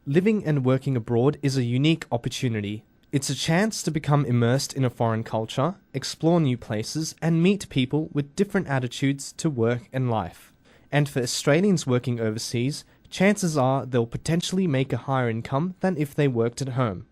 Living and working abroad is a unique opportunity. It's a chance to become immersed in a foreign culture, explore new places, and meet people with different attitudes to work and life. And for Australians working overseas, chances are they'll potentially make a higher income than if they worked at home.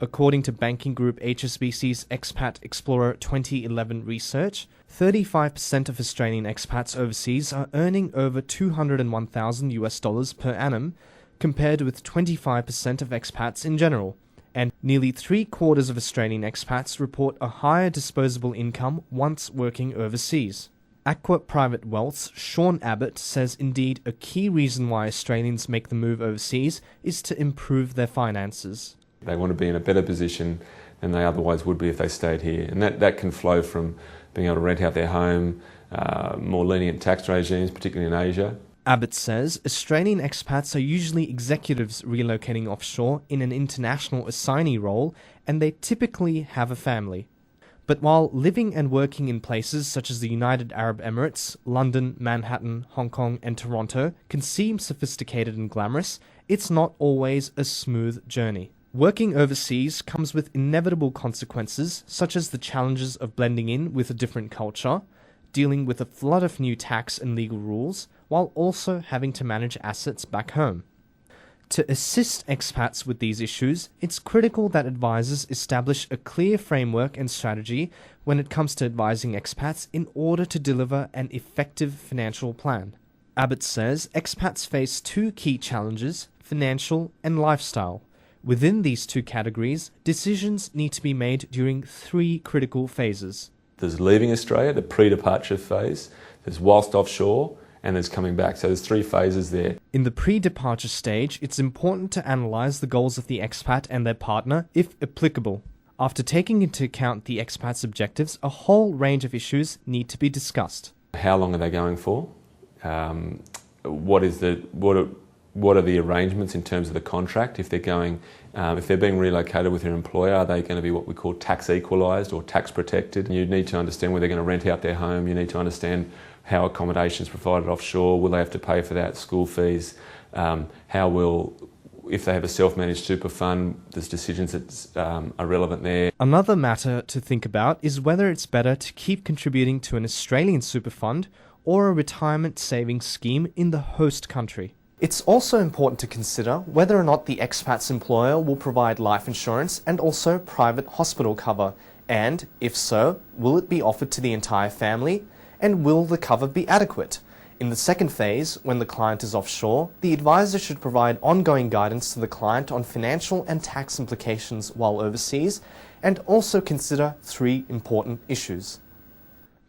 According to banking group HSBC's Expat Explorer 2011 research, 35% of Australian expats overseas are earning over $201,000 per annum, compared with 25% of expats in general, and nearly 3/4 of Australian expats report a higher disposable income once working overseas. Aqua Private Wealth's Sean Abbott says indeed a key reason why Australians make the move overseas is to improve their finances. They want to be in a better position than they otherwise would be if they stayed here, and that can flow from being able to rent out their home, more lenient tax regimes, particularly in Asia. Abbott says Australian expats are usually executives relocating offshore in an international assignee role, and they typically have a family. But while living and working in places such as the United Arab Emirates, London, Manhattan, Hong Kong, and Toronto can seem sophisticated and glamorous, it's not always a smooth journey. Working overseas comes with inevitable consequences, such as the challenges of blending in with a different culture, dealing with a flood of new tax and legal rules, while also having to manage assets back home. To assist expats with these issues, it's critical that advisors establish a clear framework and strategy when it comes to advising expats in order to deliver an effective financial plan. Abbott says expats face two key challenges: financial and lifestyle. Within these two categories, decisions need to be made during three critical phases. There's leaving Australia, the pre-departure phase, there's whilst offshore, and there's coming back. So there's three phases there. In the pre-departure stage, it's important to analyse the goals of the expat and their partner, if applicable. After taking into account the expat's objectives, a whole range of issues need to be discussed. How long are they going for? What are the arrangements in terms of the contract? If they're going, if they're being relocated with their employer, are they going to be what we call tax equalised or tax protected? You need to understand where they're going to rent out their home. You need to understand how accommodation is provided offshore. Will they have to pay for that? School fees? If they have a self-managed super fund, there's decisions that are relevant there. Another matter to think about is whether it's better to keep contributing to an Australian super fund or a retirement savings scheme in the host country. It's also important to consider whether or not the expat's employer will provide life insurance and also private hospital cover, and, if so, will it be offered to the entire family, and will the cover be adequate? In the second phase, when the client is offshore, the advisor should provide ongoing guidance to the client on financial and tax implications while overseas, and also consider three important issues.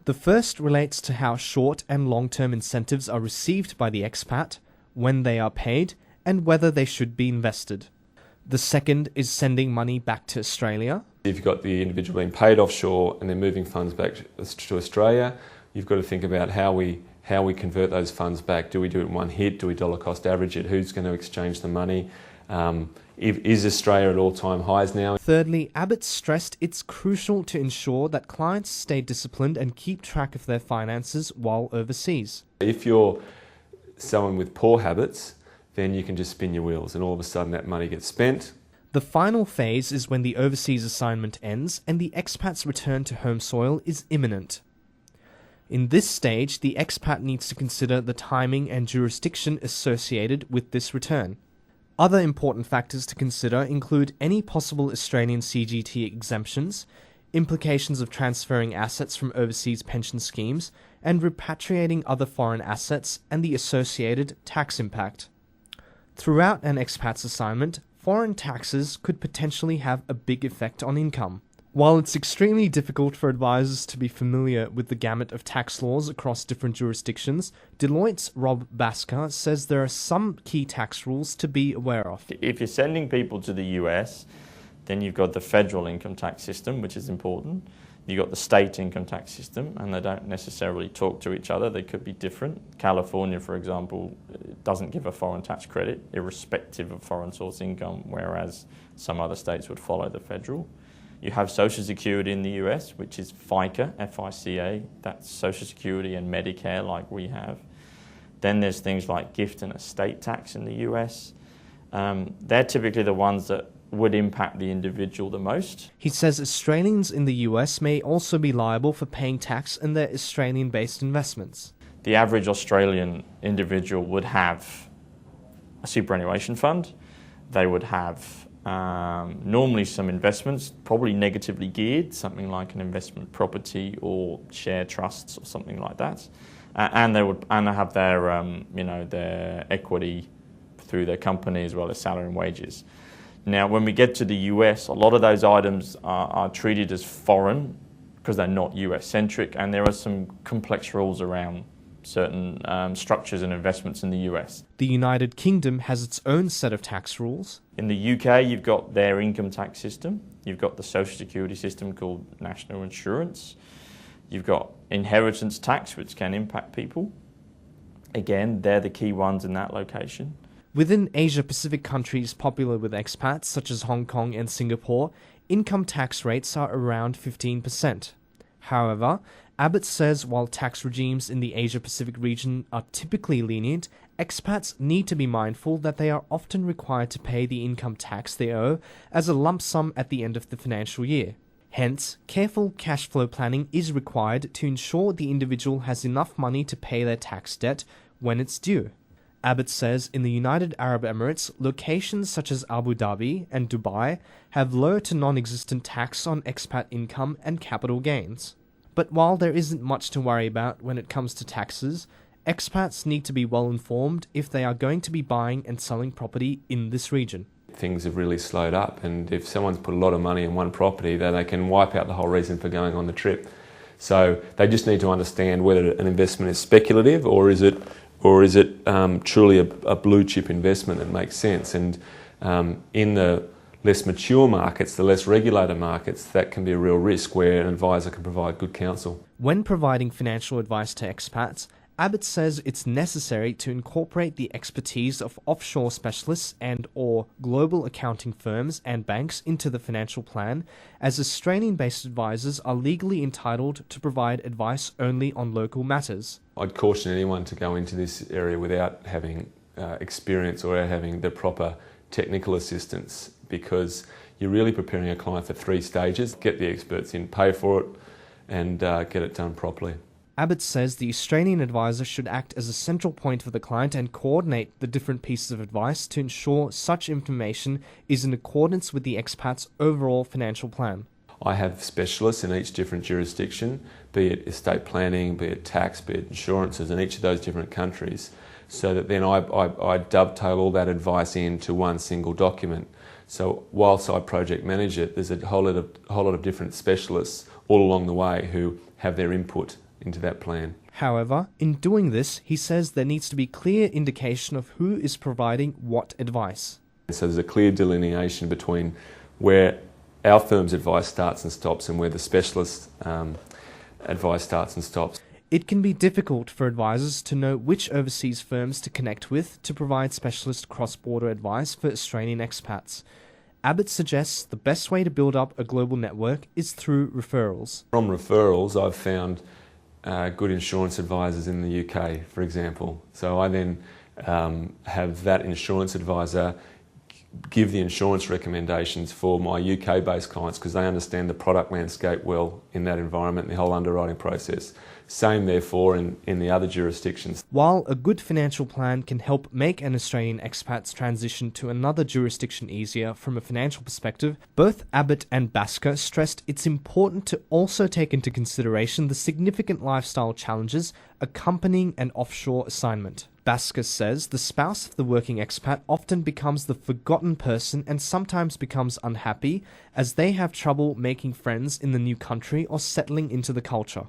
The first relates to how short and long-term incentives are received by the expat, when they are paid, and whether they should be invested. The second is sending money back to Australia. If you've got the individual being paid offshore and they're moving funds back to Australia, you've got to think about how we convert those funds back. Do we do it in one hit? Do we dollar cost average it? Who's going to exchange the money? Is Australia at all-time highs now? Thirdly, Abbott stressed it's crucial to ensure that clients stay disciplined and keep track of their finances while overseas. If you're someone with poor habits, then you can just spin your wheels and all of a sudden that money gets spent. The final phase is when the overseas assignment ends and the expat's return to home soil is imminent. In this stage, the expat needs to consider the timing and jurisdiction associated with this return. Other important factors to consider include any possible Australian CGT exemptions, implications of transferring assets from overseas pension schemes, and repatriating other foreign assets and the associated tax impact. Throughout an expat's assignment, foreign taxes could potentially have a big effect on income. While it's extremely difficult for advisors to be familiar with the gamut of tax laws across different jurisdictions, Deloitte's Rob Basker says there are some key tax rules to be aware of. If you're sending people to the US, then you've got the federal income tax system, which is important. You've got the state income tax system, and they don't necessarily talk to each other. They could be different. California, for example, doesn't give a foreign tax credit, irrespective of foreign source income, whereas some other states would follow the federal. You have Social Security in the US, which is FICA, F-I-C-A. That's Social Security and Medicare like we have. Then there's things like gift and estate tax in the US. they're typically the ones that would impact the individual the most. He says Australians in the US may also be liable for paying tax on their Australian-based investments. The average Australian individual would have a superannuation fund. They would have normally some investments, probably negatively geared, something like an investment property or share trusts or something like that. And they have their their equity through their company as well as salary and wages. Now, when we get to the US, a lot of those items are treated as foreign because they're not US-centric, and there are some complex rules around certain structures and investments in the US. The United Kingdom has its own set of tax rules. In the UK, you've got their income tax system. You've got the social security system called national insurance. You've got inheritance tax, which can impact people. Again, they're the key ones in that location. Within Asia-Pacific countries popular with expats, such as Hong Kong and Singapore, income tax rates are around 15%. However, Abbott says while tax regimes in the Asia-Pacific region are typically lenient, expats need to be mindful that they are often required to pay the income tax they owe as a lump sum at the end of the financial year. Hence, careful cash flow planning is required to ensure the individual has enough money to pay their tax debt when it's due. Abbott says in the United Arab Emirates, locations such as Abu Dhabi and Dubai have low to non-existent tax on expat income and capital gains. But while there isn't much to worry about when it comes to taxes, expats need to be well informed if they are going to be buying and selling property in this region. Things have really slowed up, and if someone's put a lot of money in one property, then they can wipe out the whole reason for going on the trip. So they just need to understand whether an investment is speculative or is it truly a blue chip investment that makes sense. And in the less mature markets, the less regulated markets, that can be a real risk where an advisor can provide good counsel. When providing financial advice to expats, Abbott says it's necessary to incorporate the expertise of offshore specialists and/or global accounting firms and banks into the financial plan, as Australian-based advisors are legally entitled to provide advice only on local matters. I'd caution anyone to go into this area without having experience or having the proper technical assistance, because you're really preparing a client for 3 stages: get the experts in, pay for it, and get it done properly. Abbott says the Australian advisor should act as a central point for the client and coordinate the different pieces of advice to ensure such information is in accordance with the expat's overall financial plan. I have specialists in each different jurisdiction, be it estate planning, be it tax, be it insurances in each of those different countries, so that then I dovetail all that advice into one single document. So whilst I project manage it, there's a whole lot of different specialists all along the way who have their input into that plan. However, in doing this, he says there needs to be clear indication of who is providing what advice. So there's a clear delineation between where our firm's advice starts and stops and where the specialist advice starts and stops. It can be difficult for advisors to know which overseas firms to connect with to provide specialist cross-border advice for Australian expats. Abbott suggests the best way to build up a global network is through referrals. From referrals, I've found good insurance advisors in the UK, for example. So I then have that insurance advisor give the insurance recommendations for my UK-based clients, because they understand the product landscape well in that environment, the whole underwriting process. Same, therefore, in the other jurisdictions. While a good financial plan can help make an Australian expat's transition to another jurisdiction easier from a financial perspective, both Abbott and Basker stressed it's important to also take into consideration the significant lifestyle challenges accompanying an offshore assignment. Basker says the spouse of the working expat often becomes the forgotten person and sometimes becomes unhappy as they have trouble making friends in the new country or settling into the culture.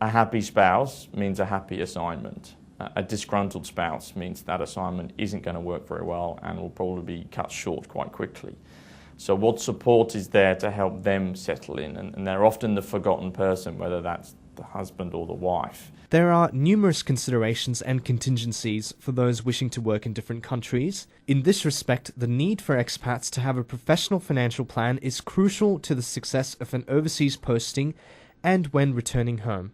A happy spouse means a happy assignment. A disgruntled spouse means that assignment isn't going to work very well and will probably be cut short quite quickly. So what support is there to help them settle in? And they're often the forgotten person, whether that's the husband or the wife. There are numerous considerations and contingencies for those wishing to work in different countries. In this respect, the need for expats to have a professional financial plan is crucial to the success of an overseas posting and when returning home.